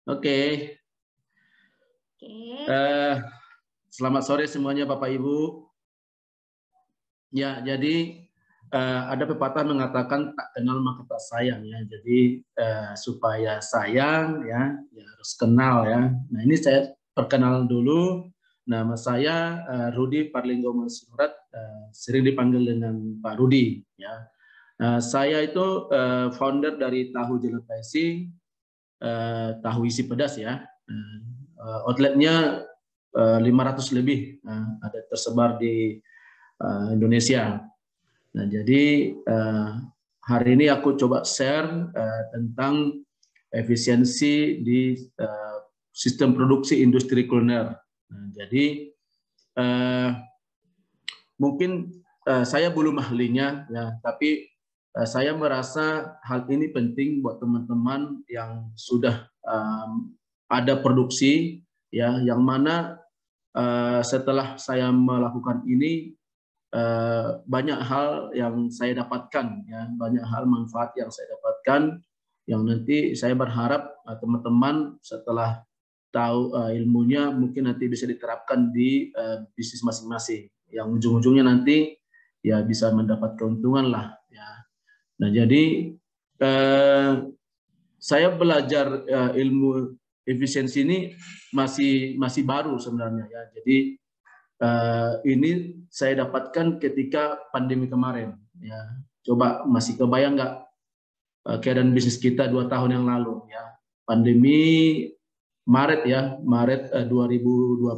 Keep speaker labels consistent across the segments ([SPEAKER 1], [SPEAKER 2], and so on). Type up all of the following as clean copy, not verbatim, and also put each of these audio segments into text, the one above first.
[SPEAKER 1] Oke. Selamat sore semuanya Bapak Ibu. Ya, jadi ada pepatah mengatakan tak kenal maka tak sayang ya. Jadi supaya sayang ya harus kenal ya. Nah, ini saya perkenalan dulu. Nama saya Rudi Parlinggo Mansurat, sering dipanggil dengan Pak Rudi ya. Saya itu founder dari Tahu Jelepesi, tahu isi pedas ya. Outletnya 500 lebih ada tersebar di Indonesia. Nah, jadi hari ini aku coba share tentang efisiensi di sistem produksi industri kuliner. Nah, jadi mungkin saya belum ahlinya ya, tapi saya merasa hal ini penting buat teman-teman yang sudah ada produksi ya, yang mana setelah saya melakukan ini banyak hal yang saya dapatkan ya, banyak hal manfaat yang saya dapatkan, yang nanti saya berharap teman-teman setelah tahu ilmunya mungkin nanti bisa diterapkan di bisnis masing-masing, yang ujung-ujungnya nanti ya bisa mendapat keuntungan lah ya. Nah, jadi saya belajar ilmu efisiensi ini masih baru sebenarnya ya. Jadi ini saya dapatkan ketika pandemi kemarin ya. Coba masih kebayang nggak keadaan bisnis kita 2 tahun yang lalu ya. Pandemi Maret ya, Maret 2020.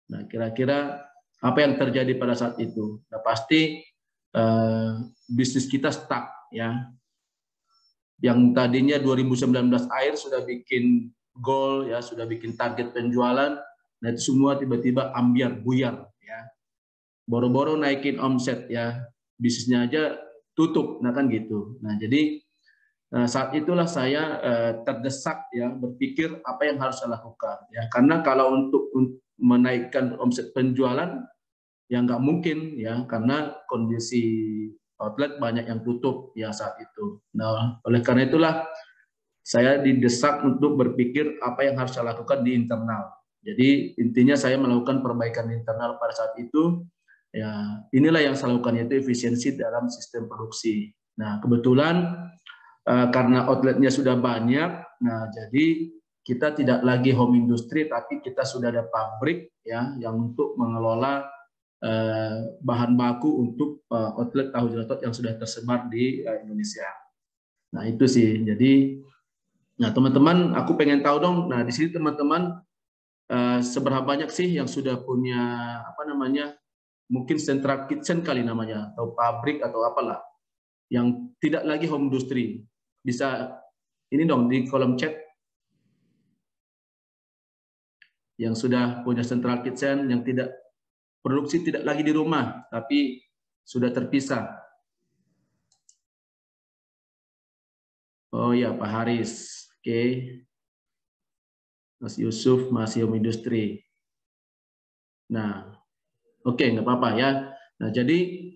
[SPEAKER 1] Nah, kira-kira apa yang terjadi pada saat itu? Nah, pasti bisnis kita stuck ya. Yang tadinya 2019 akhir sudah bikin goal ya, sudah bikin target penjualan, nah itu semua tiba-tiba ambiar buyar ya. Boro-boro naikin omset ya, bisnisnya aja tutup, nah kan gitu. Nah, jadi saat itulah saya terdesak ya, berpikir apa yang harus saya lakukan ya, karena kalau untuk menaikkan omset penjualan ya nggak mungkin ya, karena kondisi outlet banyak yang tutup ya saat itu. Nah, oleh karena itulah saya didesak untuk berpikir apa yang harus saya lakukan di internal. Jadi intinya saya melakukan perbaikan internal pada saat itu. Ya, inilah yang saya lakukan, yaitu efisiensi dalam sistem produksi. Nah, kebetulan karena outletnya sudah banyak, nah jadi kita tidak lagi home industry, tapi kita sudah ada pabrik ya yang untuk mengelola bahan baku untuk outlet tahu jelatot yang sudah tersebar di Indonesia. Nah, itu sih. Jadi, nah teman-teman, aku pengen tahu dong. Nah, di sini teman-teman seberapa banyak sih yang sudah punya apa namanya? Mungkin central kitchen kali namanya, atau pabrik atau apalah, yang tidak lagi home industry. Bisa ini dong di kolom chat yang sudah punya central kitchen, yang tidak produksi, tidak lagi di rumah, tapi sudah terpisah. Oh ya, Pak Haris. Oke. Mas Yusuf masih home industry. Nah, oke, nggak apa-apa ya. Nah, jadi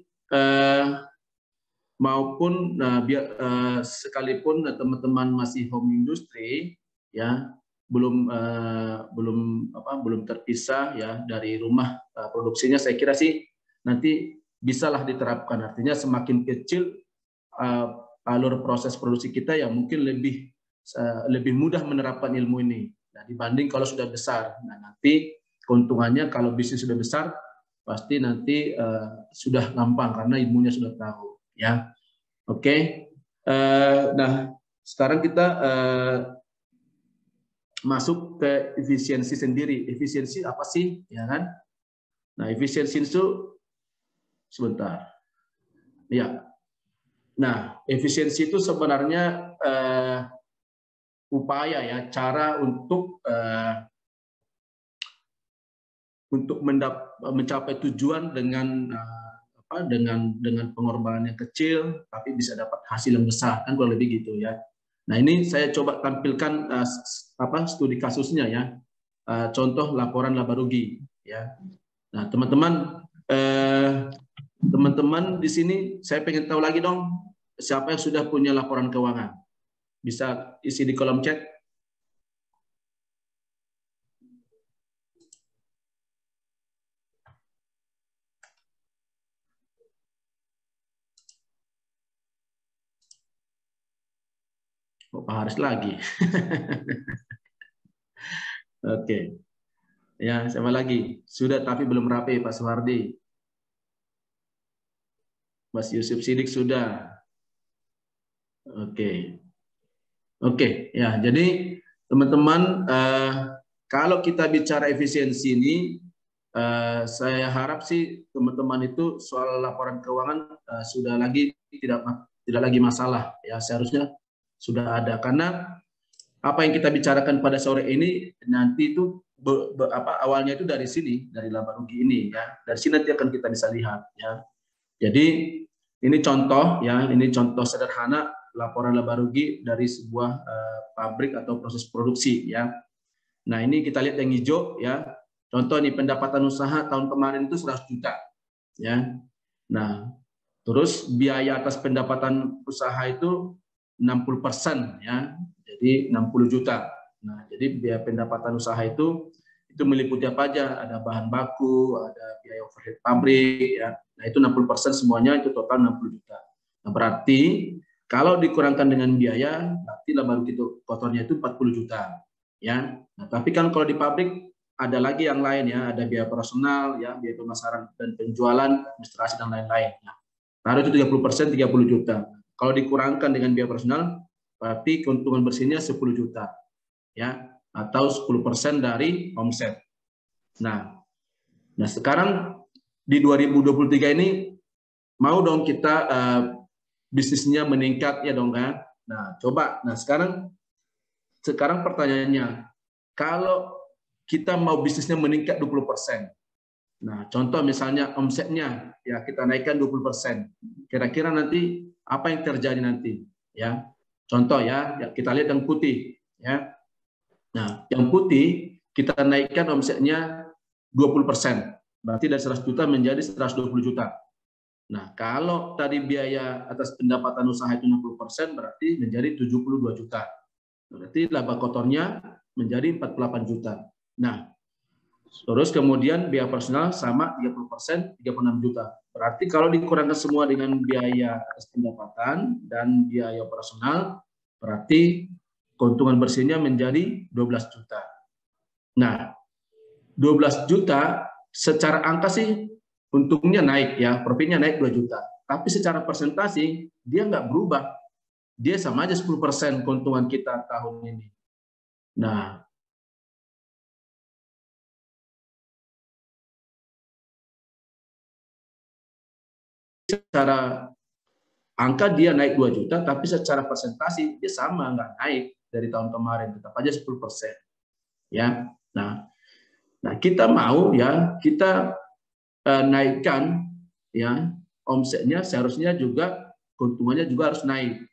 [SPEAKER 1] maupun sekalipun teman-teman masih home industry ya, belum terpisah ya dari rumah produksinya, saya kira sih nanti bisalah diterapkan. Artinya semakin kecil alur proses produksi kita, ya mungkin lebih mudah menerapkan ilmu ini. Nah, dibanding kalau sudah besar. Nah, nanti keuntungannya kalau bisnis sudah besar pasti nanti sudah gampang karena ilmunya sudah tahu ya. Oke. Nah, sekarang kita masuk ke efisiensi sendiri. Efisiensi apa sih, ya kan? Nah, efisiensi itu sebentar. Ya. Nah, efisiensi itu sebenarnya upaya ya, cara untuk mencapai tujuan dengan dengan pengorbanan yang kecil tapi bisa dapat hasil yang besar, kan kurang lebih gitu ya. Nah, ini saya coba tampilkan studi kasusnya ya, contoh laporan laba rugi ya. Nah, teman-teman di sini saya pengen tahu lagi dong, siapa yang sudah punya laporan keuangan? Bisa isi di kolom chat. Pak Haris lagi. Oke. Ya, siapa lagi? Sudah tapi belum rapi, Pak Suhardi. Mas Yusuf Sidik sudah. Oke. Oke, ya. Jadi teman-teman, kalau kita bicara efisiensi ini, saya harap sih teman-teman itu soal laporan keuangan sudah tidak lagi masalah, ya. Seharusnya sudah ada, karena apa yang kita bicarakan pada sore ini nanti itu awalnya itu dari sini, dari laba rugi ini, ya. Dari sini nanti akan kita bisa lihat, ya. Jadi ini contoh, ya, ini contoh sederhana laporan laba rugi dari sebuah pabrik atau proses produksi, ya. Nah, ini kita lihat yang hijau, ya. Contoh nih, pendapatan usaha tahun kemarin itu 100 juta, ya. Nah, terus biaya atas pendapatan usaha itu 60%, ya. Jadi 60 juta. Nah, jadi biaya pendapatan usaha itu meliputi apa aja? Ada bahan baku, ada biaya overhead pabrik, ya. Nah, itu 60% semuanya, itu total 60 juta. Nah, berarti kalau dikurangkan dengan biaya, berarti laba rugi kotornya itu 40 juta, ya. Nah, tapi kan kalau di pabrik ada lagi yang lain, ya, ada biaya personal, ya, biaya pemasaran dan penjualan, administrasi dan lain-lain. Nah, taruh itu 30%, 30 juta. Kalau dikurangkan dengan biaya personal, berarti keuntungan bersihnya 10 juta, ya, atau 10% dari omset. Nah, sekarang di 2023 ini mau dong kita bisnisnya meningkat, ya dong, kan? Nah, coba. Nah, sekarang pertanyaannya, kalau kita mau bisnisnya meningkat 20%. Nah, contoh misalnya omsetnya ya kita naikkan 20%. Kira-kira nanti apa yang terjadi nanti, ya? Contoh, ya, kita lihat yang putih, ya. Nah, yang putih kita naikkan omsetnya 20%. Berarti dari 100 juta menjadi 120 juta. Nah, kalau tadi biaya atas pendapatan usaha itu 60%, berarti menjadi 72 juta. Berarti laba kotornya menjadi 48 juta. Nah, terus kemudian biaya personal sama 30%, 36 juta. Berarti kalau dikurangkan semua dengan biaya atas pendapatan dan biaya operasional, berarti keuntungan bersihnya menjadi 12 juta. Nah, 12 juta secara angka sih untungnya naik, ya, profitnya naik 2 juta. Tapi secara persentasi dia nggak berubah. Dia sama aja 10% keuntungan kita tahun ini. Nah, secara angka dia naik 2 juta, tapi secara persentasi dia sama, nggak naik dari tahun kemarin, tetap aja 10%. Ya, nah kita mau, ya, kita naikkan, ya, omsetnya, seharusnya juga keuntungannya juga harus naik.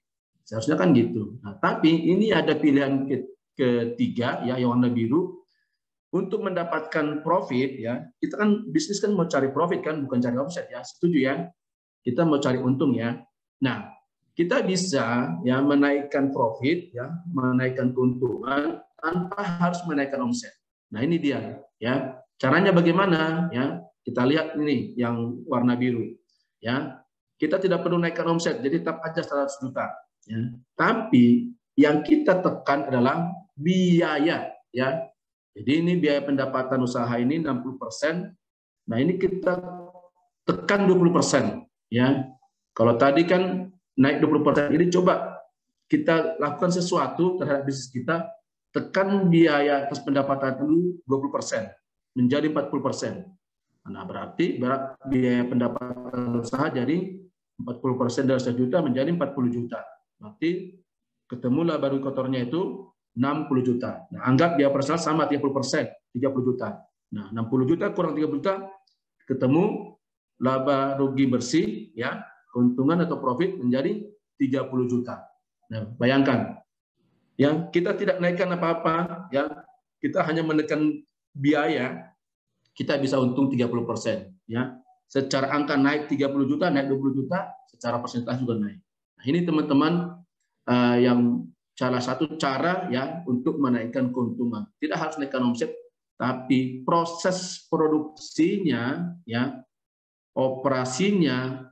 [SPEAKER 1] Seharusnya kan gitu. Nah, tapi ini ada pilihan ketiga, ya, yang warna biru. Untuk mendapatkan profit, ya, kita kan bisnis kan mau cari profit kan, bukan cari omset, ya. Setuju, ya? Kita mau cari untung, ya. Nah, kita bisa, ya, menaikkan profit, ya, menaikkan keuntungan tanpa harus menaikkan omset. Nah, ini dia, ya. Caranya bagaimana, ya? Kita lihat ini yang warna biru, ya. Kita tidak perlu naikkan omset, jadi tetap aja 100 juta, ya. Tapi yang kita tekan adalah biaya, ya. Jadi ini biaya pendapatan usaha ini 60%. Nah, ini kita tekan 20%, ya. Kalau tadi kan naik 20%, ini coba kita lakukan sesuatu terhadap bisnis kita, tekan biaya atas pendapatan itu 20% menjadi 40%. Nah, berarti biaya pendapatan usaha jadi 40% dari 1 juta menjadi 40 juta. Berarti ketemulah baru kotornya itu 60 juta. Nah, anggap biaya personal sama 30%, 30 juta. Nah, 60 juta kurang 30 juta, ketemu laba rugi bersih, ya, keuntungan atau profit menjadi 30 juta. Nah, bayangkan, ya, kita tidak naikkan apa-apa, ya, kita hanya menekan biaya, kita bisa untung 30%, ya. Secara angka naik 30 juta, naik 20 juta, secara persentase juga naik. Nah, ini teman-teman yang salah satu cara, ya, untuk menaikkan keuntungan. Tidak harus naikkan omset, tapi proses produksinya, ya, operasinya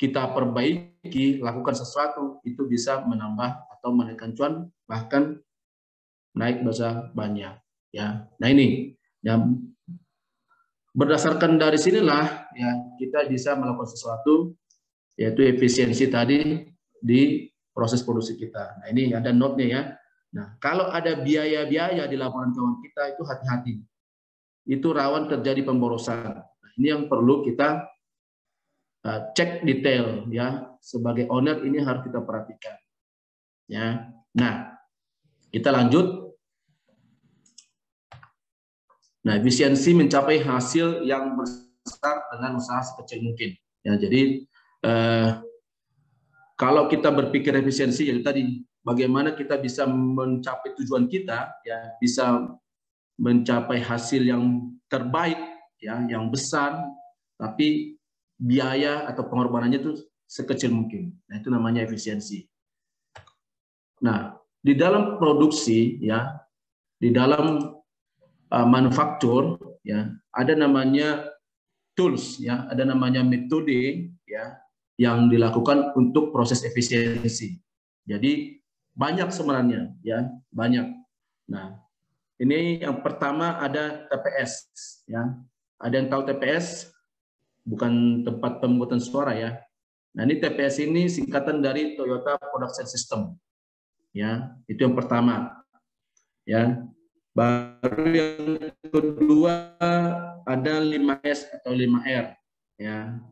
[SPEAKER 1] kita perbaiki, lakukan sesuatu, itu bisa menambah atau menaikkan cuan, bahkan naik besar banyak. Ya, nah ini yang berdasarkan dari sinilah ya kita bisa melakukan sesuatu, yaitu efisiensi tadi di proses produksi kita. Nah ini ada note-nya ya. Nah kalau ada biaya-biaya di laporan keuangan kita itu hati-hati, itu rawan terjadi pemborosan. Nah, ini yang perlu kita cek detail ya. Sebagai owner ini harus kita perhatikan. Ya. Nah kita lanjut. Nah, efisiensi mencapai hasil yang besar dengan usaha sekecil mungkin. Ya, jadi kalau kita berpikir efisiensi, jadi tadi bagaimana kita bisa mencapai tujuan kita, ya bisa mencapai hasil yang terbaik, ya yang besar, tapi biaya atau pengorbanannya itu sekecil mungkin. Nah, itu namanya efisiensi. Nah, di dalam produksi, ya di dalam manufaktur ya ada namanya tools ya, ada namanya metode ya yang dilakukan untuk proses efisiensi. Jadi banyak sebenarnya ya, banyak. Nah, ini yang pertama ada TPS ya. Ada yang tahu TPS? Bukan tempat pemungutan suara ya. Nah, ini TPS ini singkatan dari Toyota Production System. Ya, itu yang pertama. Ya. Baru yang kedua ada 5S atau 5R ya.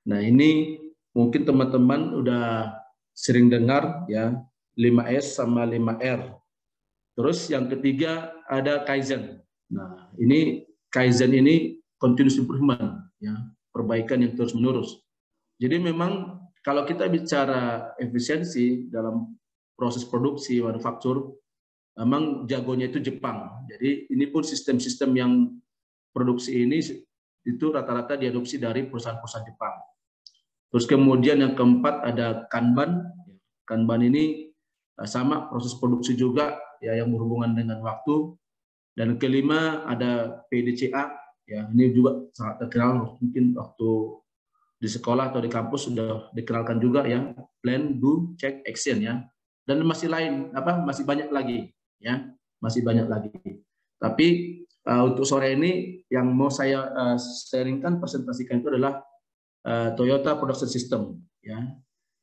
[SPEAKER 1] Nah, ini mungkin teman-teman udah sering dengar ya, 5S sama 5R. Terus yang ketiga ada Kaizen. Nah, ini Kaizen ini continuous improvement ya, perbaikan yang terus-menerus. Jadi memang kalau kita bicara efisiensi dalam proses produksi manufaktur, memang jagonya itu Jepang. Jadi ini pun sistem-sistem yang produksi ini itu rata-rata diadopsi dari perusahaan-perusahaan Jepang. Terus kemudian yang keempat ada Kanban. Kanban ini sama proses produksi juga ya yang berhubungan dengan waktu. Dan kelima ada PDCA. Ya ini juga sangat terkenal, mungkin waktu di sekolah atau di kampus sudah dikenalkan juga ya, plan, do, check, action ya. Dan masih lain masih banyak lagi ya, masih banyak lagi. Tapi untuk sore ini yang mau saya sharingkan, presentasikan itu adalah Toyota Production System ya,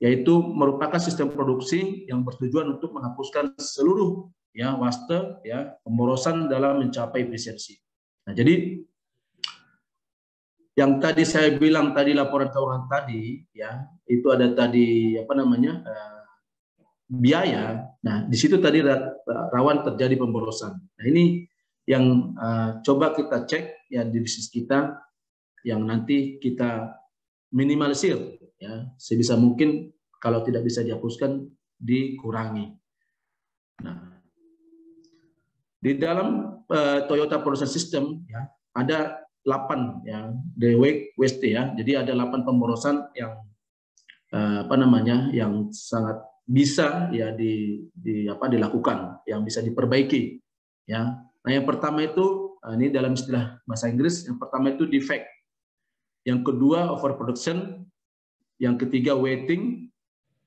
[SPEAKER 1] yaitu merupakan sistem produksi yang bertujuan untuk menghapuskan seluruh ya waste ya pemborosan dalam mencapai efisiensi. Nah, jadi yang tadi saya bilang tadi laporan keuangan tadi ya, itu ada tadi biaya. Nah, di situ tadi rawan terjadi pemborosan. Nah, ini yang coba kita cek ya di bisnis kita, yang nanti kita minimalisir ya sebisa mungkin, kalau tidak bisa dihapuskan dikurangi. Nah, di dalam Toyota Production System ya ada 8 ya DWST ya. Jadi ada 8 pemborosan yang yang sangat bisa ya dilakukan, yang bisa diperbaiki ya. Nah, yang pertama itu ini dalam istilah bahasa Inggris, yang pertama itu defect, yang kedua overproduction, yang ketiga waiting,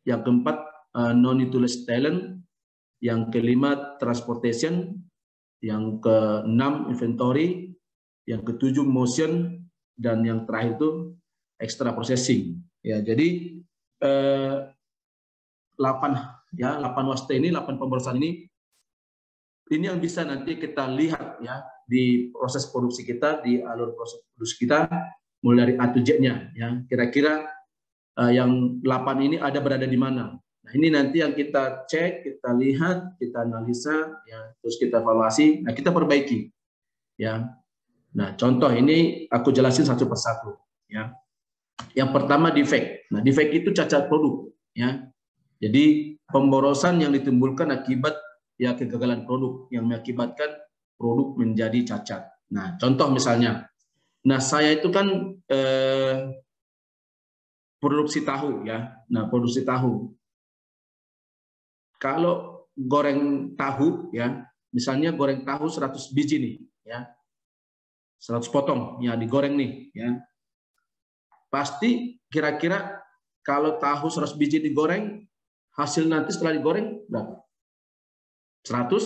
[SPEAKER 1] yang keempat non-utilized talent, yang kelima transportation, yang keenam inventory, yang ketujuh motion, dan yang terakhir itu extra processing ya. Jadi 8 waste ini, 8 pemborosan ini yang bisa nanti kita lihat ya di proses produksi kita, di alur proses produksi kita, mulai dari A to Z-nya ya. Kira-kira yang 8 ini berada di mana. Nah, ini nanti yang kita cek, kita lihat, kita analisa ya, terus kita evaluasi, nah kita perbaiki ya. Nah, contoh ini aku jelasin satu persatu ya. Yang pertama defect. Nah, defect itu cacat produk ya. Jadi pemborosan yang ditimbulkan akibat ya kegagalan produk yang mengakibatkan produk menjadi cacat. Nah, contoh misalnya, nah saya itu kan produksi tahu ya. Nah, produksi tahu. Kalau goreng tahu ya, misalnya goreng tahu 100 biji nih ya. 100 potong ya digoreng nih ya. Pasti kira-kira kalau tahu 100 biji digoreng, hasil nanti setelah digoreng berapa? 100,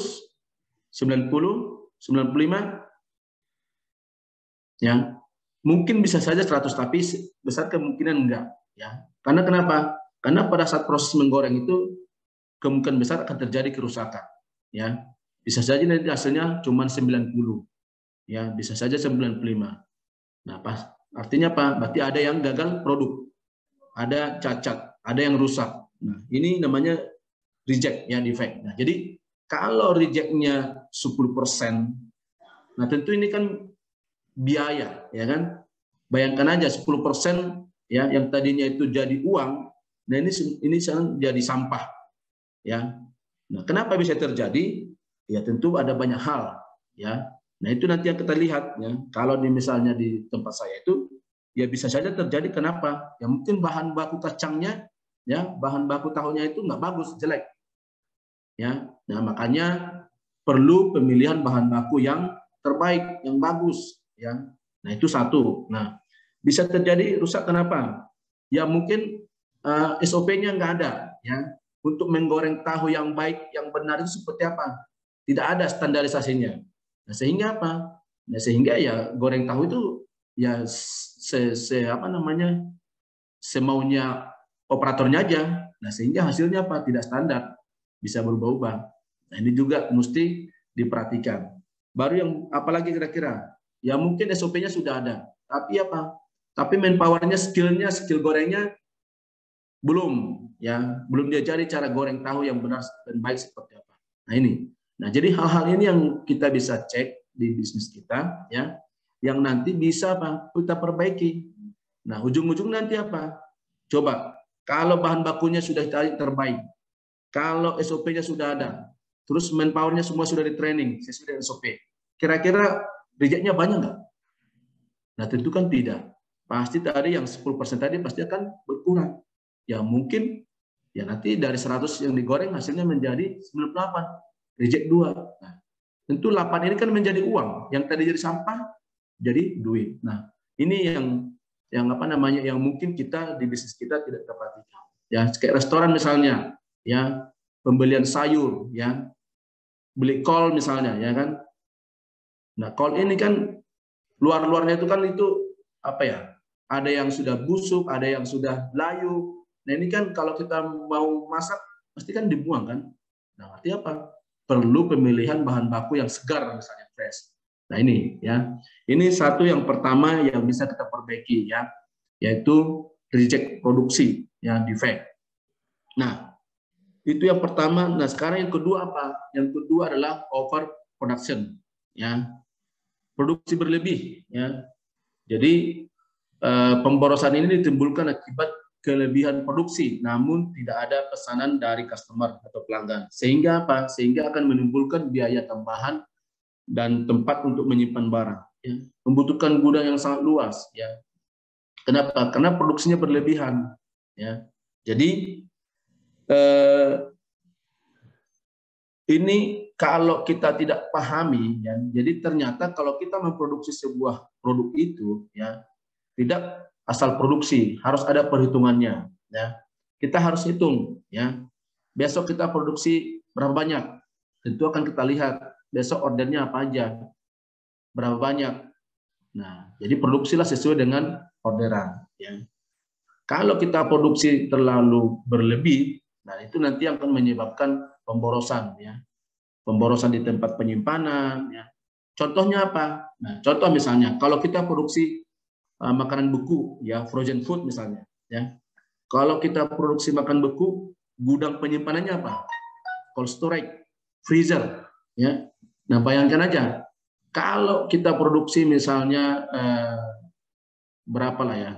[SPEAKER 1] 90, 95, ya. Mungkin bisa saja 100, tapi besar kemungkinan enggak, ya. Karena kenapa? Karena pada saat proses menggoreng itu kemungkinan besar akan terjadi kerusakan, ya. Bisa saja nanti hasilnya cuma 90, ya, bisa saja 95. Nah, artinya apa? Berarti ada yang gagal produk, ada cacat, ada yang rusak. Nah, ini namanya reject, ya, defect. Nah, jadi kalau rejectnya 10%, nah tentu ini kan biaya, ya kan? Bayangkan aja 10%, ya, yang tadinya itu jadi uang, nah ini sekarang jadi sampah, ya. Nah, kenapa bisa terjadi? Ya tentu ada banyak hal, ya. Nah, itu nanti yang kita lihat, ya. Kalau misalnya di tempat saya itu, ya bisa saja terjadi. Kenapa? Ya mungkin bahan baku kacangnya, ya, bahan baku tahunya itu nggak bagus, jelek, ya. Nah, makanya perlu pemilihan bahan baku yang terbaik, yang bagus, ya. Nah, itu satu. Nah, bisa terjadi rusak kenapa? Ya mungkin SOP-nya nggak ada, ya. Untuk menggoreng tahu yang baik, yang benar itu seperti apa? Tidak ada standarisasinya. Nah, sehingga apa? Nah, sehingga ya goreng tahu itu ya apa namanya? Semaunya operatornya aja. Nah, sehingga hasilnya apa? Tidak standar, bisa berubah-ubah. Nah, ini juga mesti diperhatikan. Baru yang apalagi kira-kira? Ya mungkin SOP-nya sudah ada, tapi apa? Tapi manpower-nya, skill gorengnya belum, ya, belum diajari cara goreng tahu yang benar dan baik seperti apa. Nah, ini. Nah, jadi hal-hal ini yang kita bisa cek di bisnis kita, ya, yang nanti bisa apa? Kita perbaiki. Nah, ujung-ujung nanti apa? Coba, kalau bahan bakunya sudah terbaik, kalau SOP-nya sudah ada, terus manpower-nya semua sudah di training sesuai dengan SOP, kira-kira reject-nya banyak nggak? Nah, tentu kan tidak. Pasti tadi yang 10% tadi pasti akan berkurang. Ya mungkin ya nanti dari 100 yang digoreng hasilnya menjadi 98, reject 2. Nah, tentu 8 ini kan menjadi uang, yang tadi jadi sampah jadi duit. Nah, ini yang apa namanya, yang mungkin kita di bisnis kita tidak perhatikan. Ya, kayak restoran misalnya, ya, pembelian sayur, ya, beli kol misalnya, ya kan. Nah, kol ini kan luar-luarnya itu kan itu apa ya? Ada yang sudah busuk, ada yang sudah layu. Nah, ini kan kalau kita mau masak pasti kan dibuang kan. Nah, artinya apa? Perlu pemilihan bahan baku yang segar misalnya fresh. Nah, ini ya. Ini satu yang pertama yang bisa kita perbaiki, ya, yaitu reject produksi, ya, defect. Nah, itu yang pertama. Nah, sekarang yang kedua apa? Yang kedua adalah over production, ya. Produksi berlebih, ya. Jadi pemborosan ini ditimbulkan akibat kelebihan produksi, namun tidak ada pesanan dari customer atau pelanggan. Sehingga apa? Sehingga akan menimbulkan biaya tambahan dan tempat untuk menyimpan barang. Ya. Membutuhkan gudang yang sangat luas. Ya. Kenapa? Karena produksinya berlebihan. Ya. Jadi ini kalau kita tidak pahami, ya, jadi ternyata kalau kita memproduksi sebuah produk itu, ya, tidak asal produksi, harus ada perhitungannya, ya. Kita harus hitung, ya. Besok kita produksi berapa banyak? Tentu akan kita lihat besok ordernya apa aja, berapa banyak. Nah, jadi produksilah sesuai dengan orderan, ya. Kalau kita produksi terlalu berlebih, nah itu nanti akan menyebabkan pemborosan, ya. Pemborosan di tempat penyimpanan, ya. Contohnya apa? Nah, contoh misalnya kalau kita produksi makanan beku, ya, frozen food misalnya, ya. Kalau kita produksi makan beku, gudang penyimpanannya apa? Cold storage, freezer, ya. Nah, bayangkan aja kalau kita produksi misalnya berapa lah, ya,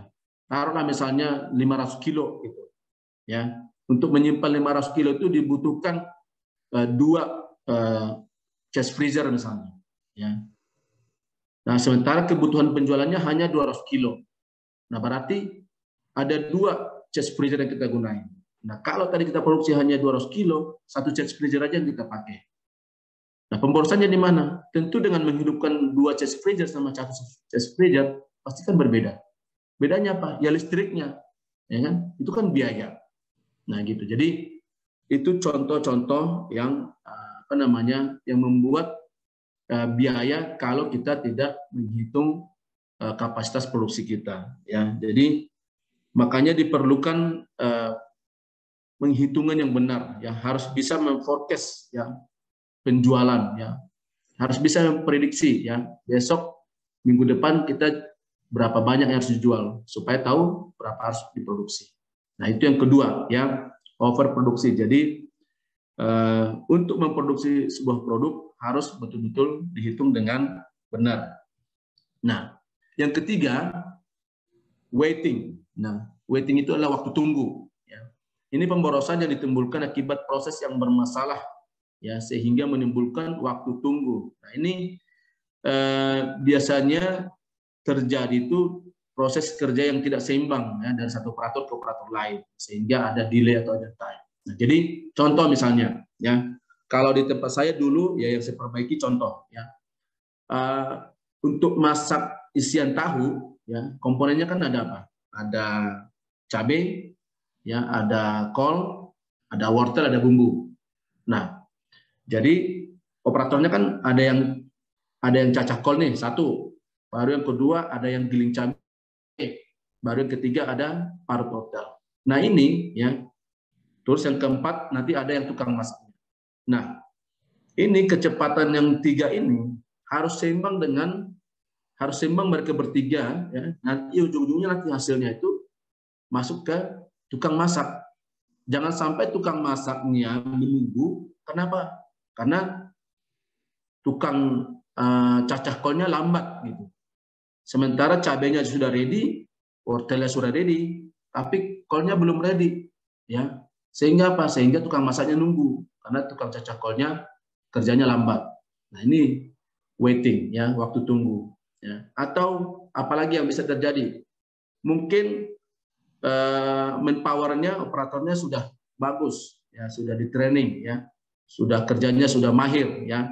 [SPEAKER 1] taruhlah misalnya 500 kilo gitu, ya. Untuk menyimpan 500 kilo itu dibutuhkan 2 chest freezer misalnya, ya. Nah, sementara kebutuhan penjualannya hanya 200 kilo. Nah, berarti ada 2 chest freezer yang kita gunain. Nah, kalau tadi kita produksi hanya 200 kilo, 1 chest freezer aja yang kita pakai. Nah, pemborosannya di mana? Tentu dengan menghidupkan 2 chest freezer sama 1 chest freezer, pasti kan berbeda. Bedanya apa? Ya listriknya. Ya kan? Itu kan biaya. Nah, gitu. Jadi, Itu contoh-contoh yang yang membuat biaya kalau kita tidak menghitung kapasitas produksi kita. Ya, jadi makanya diperlukan penghitungan yang benar. Ya, harus bisa memforecast ya penjualan. Ya, harus bisa memprediksi ya besok minggu depan kita berapa banyak yang harus dijual supaya tahu berapa harus diproduksi. Nah, itu yang kedua ya, overproduksi. Jadi untuk memproduksi sebuah produk harus betul-betul dihitung dengan benar. Nah, yang ketiga, waiting. Nah, waiting itu adalah waktu tunggu. Ya. Ini pemborosan yang ditimbulkan akibat proses yang bermasalah, ya, sehingga menimbulkan waktu tunggu. Nah, ini biasanya terjadi itu proses kerja yang tidak seimbang ya, dari satu operator ke operator lain, sehingga ada delay atau ada time. Nah, jadi contoh misalnya, ya, kalau di tempat saya dulu, ya yang saya perbaiki contoh, ya, untuk masak isian tahu, ya, komponennya kan ada apa? Ada cabai, ya, ada kol, ada wortel, ada bumbu. Nah, jadi operatornya kan ada yang cacah kol nih satu, baru yang kedua ada yang giling cabai, baru yang ketiga ada parut wortel. Nah ini ya, terus yang keempat nanti ada yang tukang masaknya. Nah ini kecepatan yang tiga ini harus seimbang mereka bertiga ya. Nanti ujung-ujungnya nanti hasilnya itu masuk ke tukang masak. Jangan sampai tukang masaknya menunggu. Kenapa? Karena tukang cacah kolnya lambat gitu. Sementara cabenya sudah ready, wortelnya sudah ready, tapi kolnya belum ready, ya. Sehingga apa? Sehingga tukang masaknya nunggu karena tukang cacah kolnya kerjanya lambat. Nah, ini waiting ya, waktu tunggu, ya. Atau apalagi yang bisa terjadi? Mungkin manpowernya, operatornya sudah bagus, ya, sudah di training, ya. Sudah kerjanya sudah mahir, ya.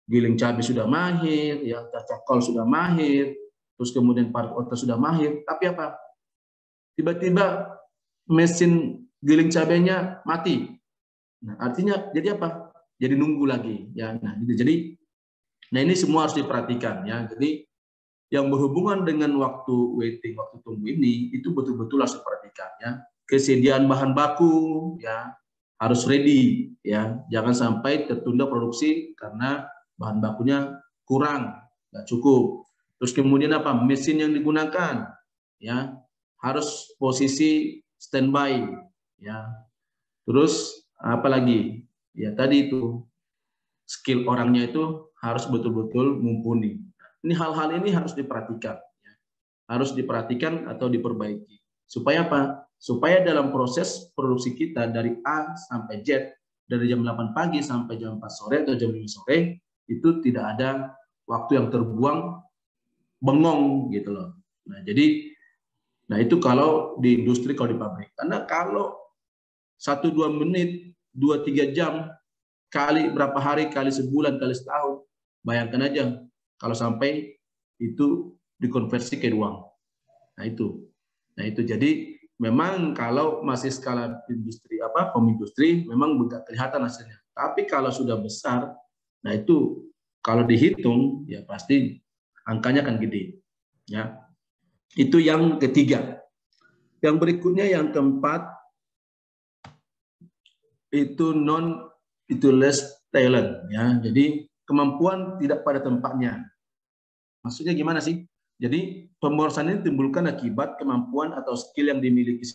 [SPEAKER 1] Giling cabai sudah mahir, ya, cacah kol sudah mahir, terus kemudian parut wortel sudah mahir, tapi apa? Tiba-tiba mesin giling cabainya mati. Nah, artinya jadi apa? Jadi nunggu lagi, ya. Nah, gitu. Nah ini semua harus diperhatikan, ya. Jadi yang berhubungan dengan waktu waiting, waktu tunggu ini itu betul-betul harus diperhatikan, ya. Kesediaan bahan baku, ya, harus ready, ya. Jangan sampai tertunda produksi karena bahan bakunya kurang, nggak cukup. Terus kemudian apa? Mesin yang digunakan, ya, harus posisi standby, ya. Terus apa lagi? Ya tadi itu skill orangnya itu harus betul-betul mumpuni. Ini hal-hal ini harus diperhatikan, ya. Harus diperhatikan atau diperbaiki. Supaya apa? Supaya dalam proses produksi kita dari A sampai Z, dari jam 8 pagi sampai jam 4 sore atau jam 5 sore, itu tidak ada waktu yang terbuang bengong gitu loh. Nah, itu kalau di industri, kalau di pabrik. Karena kalau 1-2 menit, 2-3 jam, kali berapa hari, kali sebulan, kali setahun, bayangkan aja kalau sampai itu dikonversi ke uang. Nah itu jadi memang kalau masih skala industri home industri memang tidak kelihatan hasilnya. Tapi kalau sudah besar, nah itu kalau dihitung ya pasti angkanya akan gede, ya. Itu yang ketiga. Yang berikutnya yang keempat itu less talent, ya. Jadi kemampuan tidak pada tempatnya. Maksudnya gimana sih? Jadi pemborosan ini timbulkan akibat kemampuan atau skill yang dimiliki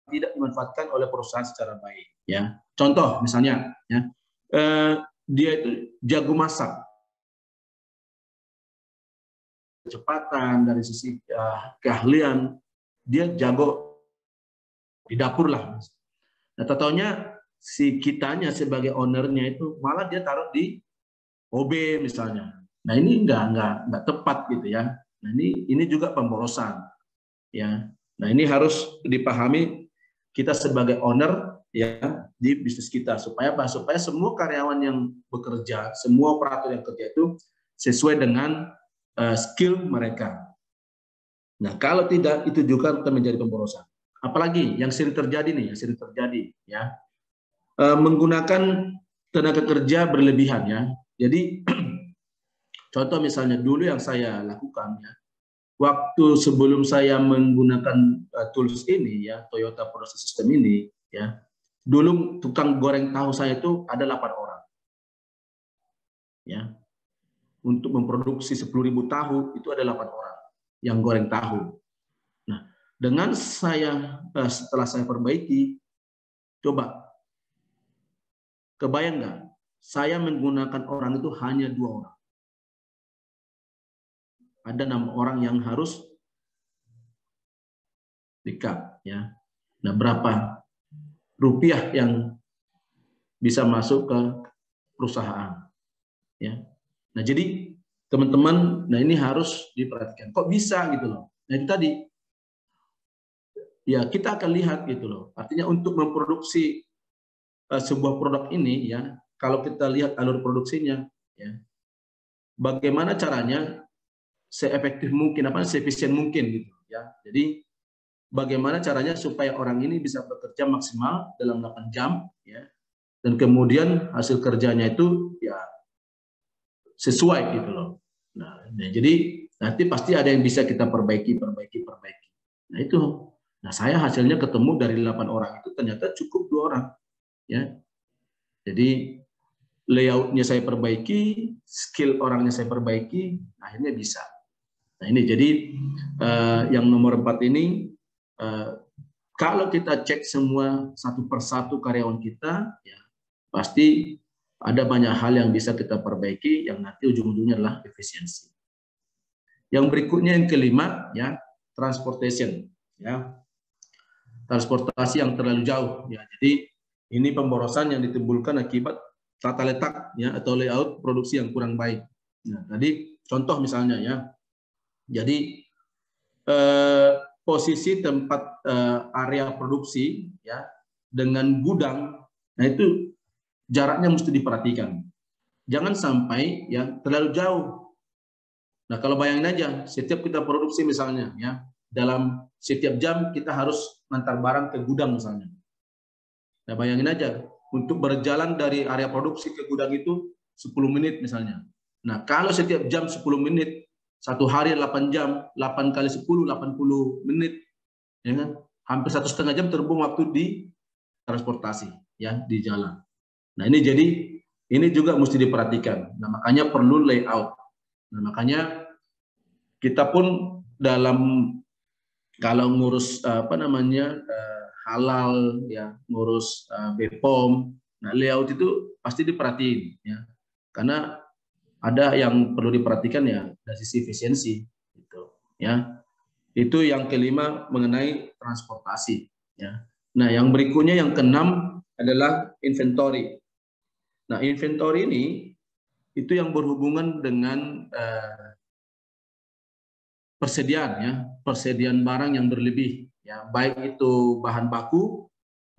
[SPEAKER 1] tidak dimanfaatkan oleh perusahaan secara baik, ya. Contoh misalnya, ya, dia itu jago masak, kecepatan dari sisi keahlian, dia jago di dapur lah. Nah, taunya si kitanya sebagai ownernya itu malah dia taruh di OB misalnya. Nah ini nggak tepat gitu ya. Nah ini juga pemborosan, ya. Nah ini harus dipahami kita sebagai owner, ya, di bisnis kita supaya apa? Supaya semua karyawan yang bekerja, semua operator yang kerja itu sesuai dengan skill mereka. Nah kalau tidak, itu juga akan menjadi pemborosan. apalagi yang sering terjadi nih, yang sering terjadi ya, menggunakan tenaga kerja berlebihan ya. Jadi contoh misalnya dulu yang saya lakukan ya, waktu sebelum saya menggunakan tools ini ya, Toyota Production System ini ya, dulu tukang goreng tahu saya itu ada 8 orang ya. Untuk memproduksi 10.000 tahu itu ada 8 orang yang goreng tahu. Nah, dengan saya setelah saya perbaiki, coba kebayang nggak? Saya menggunakan orang itu hanya 2 orang. Ada 6 orang yang harus di-cut ya. Nah, berapa rupiah yang bisa masuk ke perusahaan ya. Nah, jadi teman-teman, nah ini harus diperhatikan. Kok bisa gitu loh. Nah, itu tadi. Ya, kita akan lihat gitu loh. Artinya untuk memproduksi sebuah produk ini ya, kalau kita lihat alur produksinya ya, bagaimana caranya seefektif mungkin, seefisien mungkin gitu ya. Jadi bagaimana caranya supaya orang ini bisa bekerja maksimal dalam 8 jam ya. Dan kemudian hasil kerjanya itu ya sesuai gitu loh. Nah, jadi nanti pasti ada yang bisa kita perbaiki. Nah itu, nah saya hasilnya ketemu dari 8 orang itu ternyata cukup 2 orang, ya. Jadi layoutnya saya perbaiki, skill orangnya saya perbaiki, akhirnya bisa. Nah ini jadi yang nomor 4 ini, kalau kita cek semua satu persatu karyawan kita, ya pasti ada banyak hal yang bisa kita perbaiki yang nanti ujung-ujungnya adalah efisiensi. Yang berikutnya yang kelima ya, transportation ya. Transportasi yang terlalu jauh ya. Jadi ini pemborosan yang ditimbulkan akibat tata letak ya atau layout produksi yang kurang baik. Nah, tadi contoh misalnya ya. Jadi posisi tempat area produksi ya dengan gudang, nah itu jaraknya mesti diperhatikan. Jangan sampai ya terlalu jauh. Nah, kalau bayangin aja, setiap kita produksi misalnya ya, dalam setiap jam kita harus ngantar barang ke gudang misalnya. Nah, bayangin aja, untuk berjalan dari area produksi ke gudang itu 10 menit misalnya. Nah, kalau setiap jam 10 menit, satu hari 8 jam, 8 kali 10, 80 menit, ya kan? Hampir 1,5 jam terbuang waktu di transportasi, ya, di jalan. Nah, ini jadi, ini juga mesti diperhatikan. Nah, makanya perlu layout. Nah, makanya kita pun dalam kalau ngurus halal ya, ngurus BPOM, nah layout itu pasti diperhatiin ya. Karena ada yang perlu diperhatikan ya dari sisi efisiensi gitu ya. Itu yang kelima mengenai transportasi ya. Nah, yang berikutnya yang keenam adalah inventory. Nah, inventory ini itu yang berhubungan dengan persediaan ya, persediaan barang yang berlebih ya, baik itu bahan baku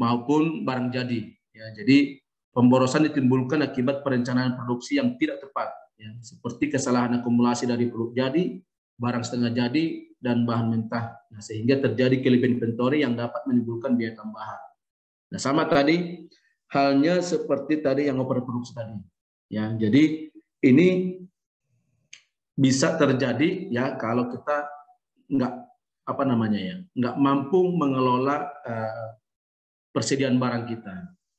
[SPEAKER 1] maupun barang jadi ya. Jadi pemborosan ditimbulkan akibat perencanaan produksi yang tidak tepat ya, seperti kesalahan akumulasi dari produk jadi, barang setengah jadi dan bahan mentah. Nah, sehingga terjadi kelebihan inventory yang dapat menimbulkan biaya tambahan. Nah, sama tadi halnya seperti tadi yang overproduksi tadi. Ya, jadi ini bisa terjadi ya kalau kita nggak nggak mampu mengelola persediaan barang kita.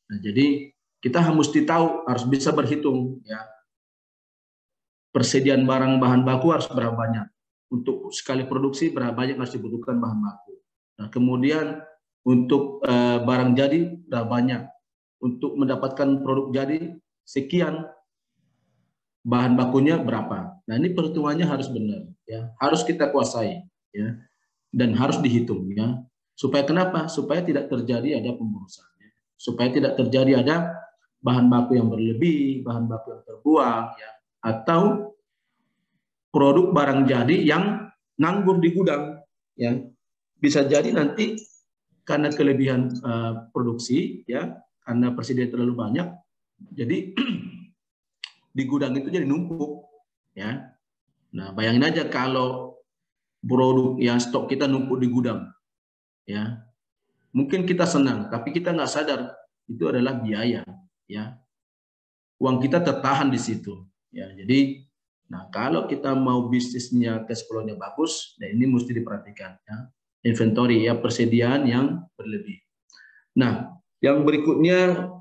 [SPEAKER 1] Nah, jadi kita mesti tahu, harus bisa berhitung ya, persediaan barang bahan baku harus berapa banyak, untuk sekali produksi berapa banyak harus dibutuhkan bahan baku. Nah, kemudian untuk barang jadi berapa banyak, untuk mendapatkan produk jadi sekian, bahan bakunya berapa. Nah, ini perhitungannya harus benar ya, harus kita kuasai ya, dan harus dihitung ya. Supaya kenapa? Supaya tidak terjadi ada pemborosan ya. Supaya tidak terjadi ada bahan baku yang berlebih, bahan baku yang terbuang ya, atau produk barang jadi yang nganggur di gudang ya. Bisa jadi nanti karena kelebihan produksi ya, karena persediaan terlalu banyak, jadi di gudang itu jadi numpuk ya. Nah, bayangin aja kalau produk yang stok kita numpuk di gudang ya, mungkin kita senang, tapi kita nggak sadar itu adalah biaya, ya. Uang kita tertahan di situ, ya. Jadi, nah kalau kita mau bisnisnya cash flow-nya bagus, nah ini mesti diperhatikan, ya. Inventory, ya, persediaan yang berlebih. Nah, yang berikutnya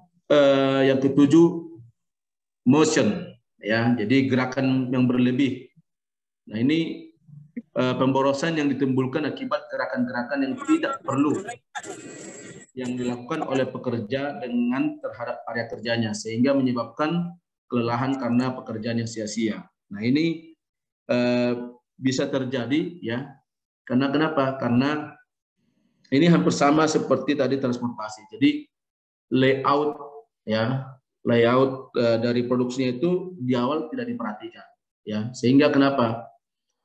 [SPEAKER 1] yang ketujuh, motion, ya. Jadi gerakan yang berlebih. Nah, ini pemborosan yang ditimbulkan akibat gerakan-gerakan yang tidak perlu yang dilakukan oleh pekerja dengan terhadap area kerjanya, sehingga menyebabkan kelelahan karena pekerjaan yang sia-sia. Nah, ini bisa terjadi, ya. Karena kenapa? Karena ini hampir sama seperti tadi transportasi. Jadi layout, ya, layout dari produksinya itu di awal tidak diperhatikan, ya. Sehingga kenapa?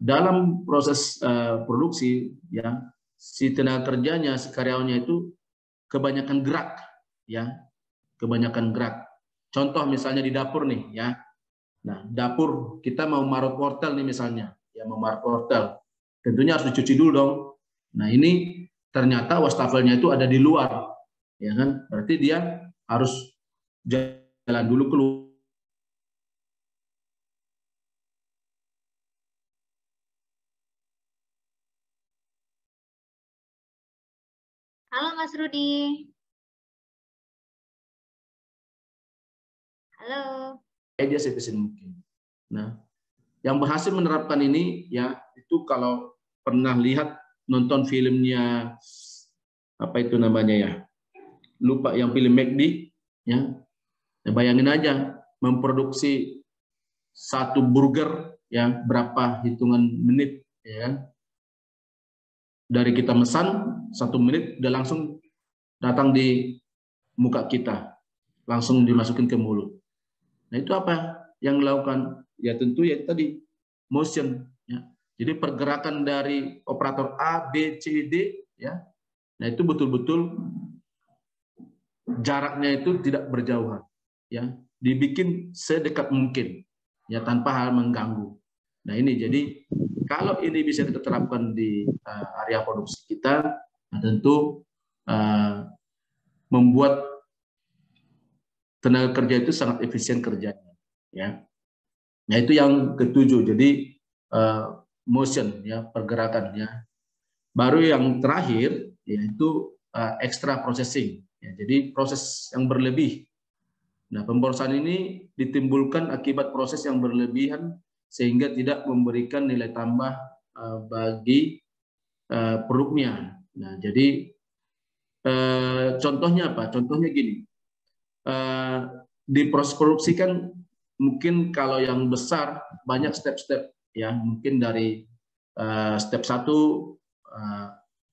[SPEAKER 1] Dalam proses produksi, ya, si tenaga kerjanya, si karyawannya itu kebanyakan gerak, ya, kebanyakan gerak. Contoh misalnya di dapur nih, ya. Nah, dapur kita mau marut wortel nih misalnya, ya, mau marut wortel, tentunya harus dicuci dulu dong. Nah, ini ternyata wastafelnya itu ada di luar, ya kan? Berarti dia harus jalan dulu keluar.
[SPEAKER 2] Halo Mas Rudi. Halo.
[SPEAKER 1] Dia seefisien mungkin. Nah, yang berhasil menerapkan ini, ya, itu kalau pernah lihat nonton filmnya apa itu namanya, ya, lupa, yang film McD, ya. Nah, bayangin aja memproduksi satu burger, ya, berapa hitungan menit, ya kan? Dari kita mesan 1 menit udah langsung datang di muka kita, langsung dimasukin ke mulut. Nah, itu apa yang dilakukan? Ya tentu ya tadi motion, ya. Jadi pergerakan dari operator A, B, C, D, ya. Nah, itu betul-betul jaraknya itu tidak berjauhan, ya. Dibikin sedekat mungkin, ya, tanpa hal mengganggu. Nah, ini jadi kalau ini bisa kita terapkan di area produksi kita, nah tentu membuat tenaga kerja itu sangat efisien kerjanya, ya. Nah, itu yang ketujuh. Jadi motion, ya, pergerakan, ya. Baru yang terakhir yaitu extra processing, ya. Jadi proses yang berlebih. Nah, pemborosan ini ditimbulkan akibat proses yang berlebihan sehingga tidak memberikan nilai tambah bagi produknya. Nah, jadi contohnya apa? Contohnya gini. Di proses produksi kan mungkin kalau yang besar banyak step-step, ya. Mungkin dari step 1,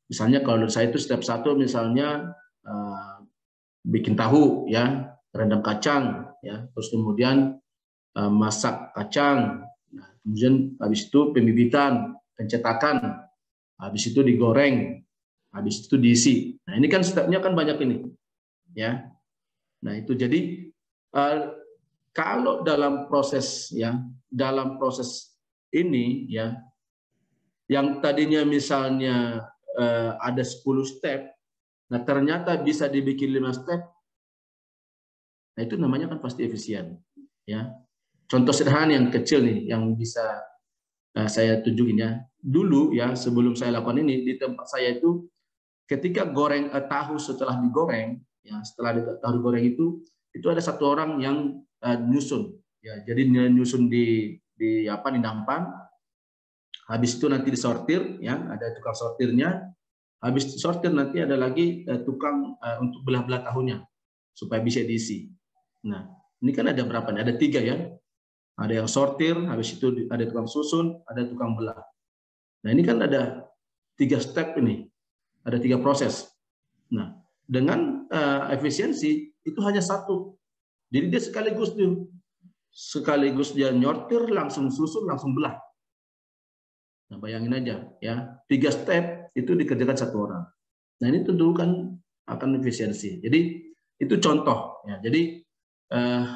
[SPEAKER 1] misalnya kalau dari saya itu step 1 misalnya bikin tahu, ya, rendam kacang, ya, terus kemudian masak kacang, nah, kemudian habis itu pembibitan, pencetakan, habis itu digoreng, habis itu diisi. Nah, ini kan stepnya kan banyak ini, ya. Nah, itu jadi kalau dalam proses, ya, dalam proses ini, ya, yang tadinya misalnya ada 10 step, nah ternyata bisa dibikin 5 step, nah itu namanya kan pasti efisien, ya. Contoh sederhana yang kecil nih yang bisa saya tunjukin, ya. Dulu, ya, sebelum saya lakukan ini di tempat saya itu ketika goreng tahu setelah digoreng, ya, setelah tahu digoreng itu ada satu orang yang nyusun, ya. Jadi nyusun di apa, di nampan. Habis itu nanti disortir, ya, ada tukang sortirnya. Habis disortir nanti ada lagi tukang untuk belah-belah tahunya supaya bisa diisi. Nah, ini kan ada berapa nih? Ada 3, ya. Ada yang sortir, habis itu ada tukang susun, ada tukang belah. Nah, ini kan ada 3 step ini, ada 3 proses. Nah, dengan efisiensi itu hanya 1. Jadi dia sekaligus dia nyortir, langsung susun, langsung belah. Nah, bayangin aja, ya, 3 step itu dikerjakan 1 orang. Nah, ini tentu kan akan efisiensi. Jadi itu contoh, ya. Jadi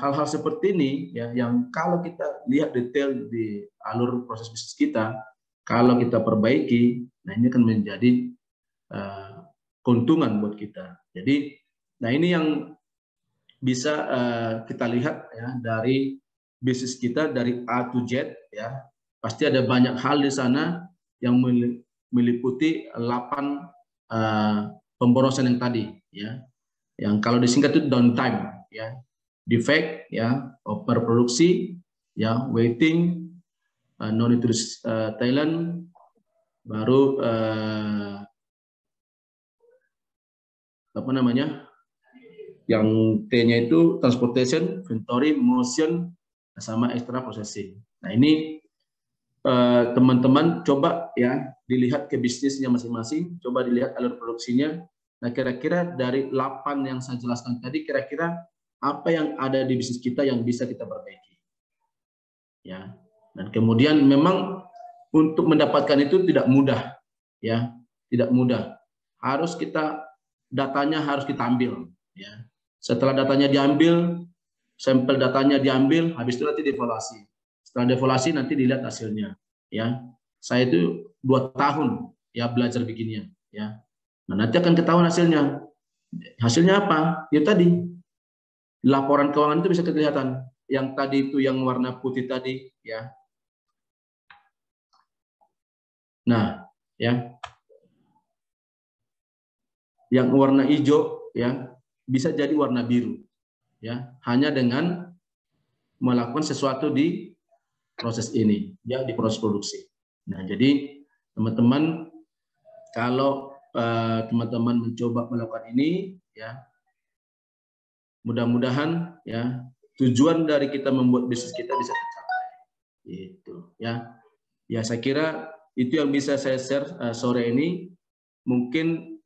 [SPEAKER 1] hal-hal seperti ini, ya, yang kalau kita lihat detail di alur proses bisnis kita, kalau kita perbaiki, nah ini akan menjadi keuntungan buat kita. Jadi, nah ini yang bisa kita lihat ya dari bisnis kita dari A to Z ya. Pasti ada banyak hal di sana yang meliputi 8 pemborosan yang tadi ya. Yang kalau disingkat itu downtime ya. Defect ya, overproduksi ya, waiting, non-nutritious talent, baru apa namanya? Yang T-nya itu transportation, inventory, motion, sama extra processing. Nah ini teman-teman coba ya dilihat ke bisnisnya masing-masing, coba dilihat alur produksinya. Nah kira-kira dari 8 yang saya jelaskan tadi, kira-kira apa yang ada di bisnis kita yang bisa kita perbaiki. Ya. Dan kemudian memang untuk mendapatkan itu tidak mudah, ya, tidak mudah. Harus kita datanya harus kita ambil, ya. Setelah datanya diambil, sampel datanya diambil, habis itu nanti dievaluasi. Setelah dievaluasi nanti dilihat hasilnya, ya. Saya itu 2 tahun ya belajar bikinnya, ya. Nah, nanti akan ketahuan hasilnya. Hasilnya apa? Ya tadi laporan keuangan itu bisa kelihatan. Yang tadi itu yang warna putih tadi, ya. Nah, ya. Yang warna hijau, ya, bisa jadi warna biru, ya. Hanya dengan melakukan sesuatu di proses ini, ya, di proses produksi. Nah, jadi teman-teman kalau teman-teman mencoba melakukan ini, ya, mudah-mudahan ya tujuan dari kita membuat bisnis kita bisa tercapai. Gitu ya. Ya saya kira itu yang bisa saya share sore ini. Mungkin